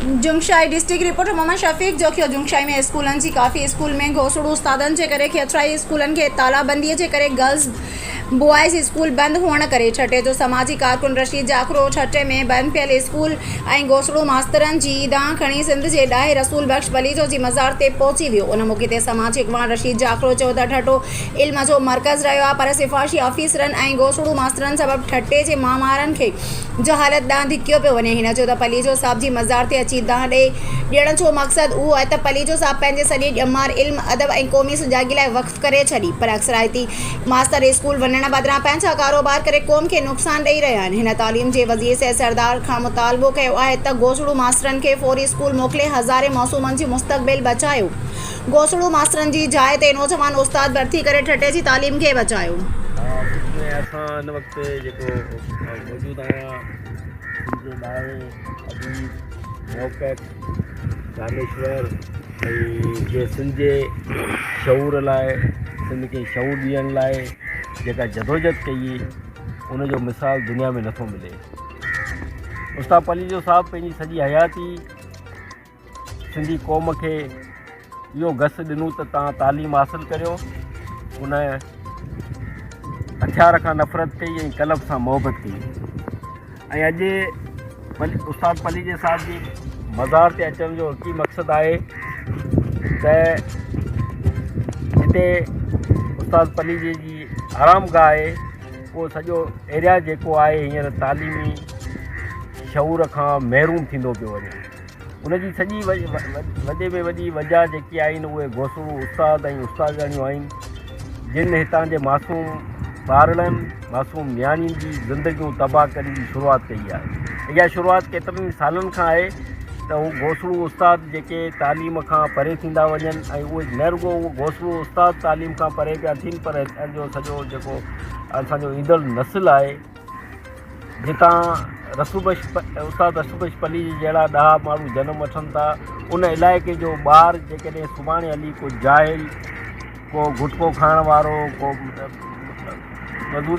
जुंगशाई district reporter Mohammad Shafiq जो कि जुंगशाई में स्कूलन जी काफ़ी स्कूल में घोसड़ू उस्तादन जे करे केतिराई स्कूलन के तालाबंदी जे करे गर्ल्स बॉयज़ स्कूल बंद हुअण करे छठे जो समाजी कारकुन रशीद जाखरो छठे में बंद पियल स्कूल ऐं घोसड़ू मास्तरनि जी दां खणी सिंध जे ॾाहे रसूल बख्श पलीजो जी मज़ार ते पहुची वियो। उन मौक़े ते समाजिक वाण रशीद जाखरो चयो त ठठो इल्म जो मर्कज़ रहियो आहे पर सिफ़ारिशी ऑफिसरनि ऐं घोसड़ू मास्तरनि सबबि ठटे जे मामारनि खे जहालत ॾांहुं धिकियो पियो वञे। हिन चयो त पलीजो साहिब जी मज़ार ते अची दां ॾियण जो मक़सदु उहो आहे त पलीजो साहिब पंहिंजे सॼी ॼमार इल्म अदब ऐं क़ौमी सुजाॻी लाइ वक़्फ़ करे छॾी पर अक्सराइती मास्तर स्कूल वञण बदिरां पंहिंजा कारोबार करे क़ौम खे नुक़सान ॾेई रहिया आहिनि। हिन तालीम जे वज़ीर से सरदार खां मुतालबो कयो आहे त घोसड़ू मास्तरनि खे फौरी स्कूल मोकिले हज़ारे मौसूमनि जी मुस्तक़बिल बचायो। घोसड़ू मास्तरनि जी जाइ ते नौजवान उस्ताद भर्ती करे ठटे जी तालीम खे बचायो। असां हिन वक़्तु जेको मौजूदु आहियां सिंध जे ॾाहे मौक़त रामेश्वर ऐं जे सिंध जे शऊर लाइ सिंध खे शऊर ॾियण लाइ जेका जदोजहद कई उनजो मिसाल दुनिया में नथो मिले। उस्ताद पलीजो साहिबु पंहिंजी सॼी हयाती सिंधी क़ौम खे इहो घस ॾिनो त तव्हां तालीम हासिलु करियो, उन हथियार खां नफ़रत कई ऐं कलब सां मोहबत कई। ऐं अॼु उस्ताद पलीजे साहिब जी मज़ार ते अचण जो हिकु ई मक़सदु आहे त हिते उस्ताद पलीजे जी आरामगाह आहे उहो सॼो एरिया जेको आहे हींअर तालीमी शऊर खां महरूम थींदो पियो वञे। उनजी सॼी वॾे में वॾी वजह जेकी आहिनि उहे घोसड़ू उस्ताद ऐं उस्तादणियूं आहिनि जिन हितां जे मासूम ॿारनि मासूम नियाणियुनि जी ज़िंदगियूं तबाह करण जी शुरूआति कई आहे। इहा शुरूआति केतिरनि सालनि खां आहे त हू घोसड़ू उस्ताद जेके तालीम खां परे थींदा वञनि ऐं उहे न रुॻो उहो घोसड़ू उस्ताद तालीम खां परे पिया थियनि पर असांजो सॼो जेको असांजो ईंदड़ नस्ल आहे जितां उस्ताद रसूबश पली जहिड़ा ॾह माण्हू जनम वठनि था उन इलाइक़े जो ॿार जेकॾहिं सुभाणे हली को जाहिल को गुटको खाइण वारो को मज़दूरी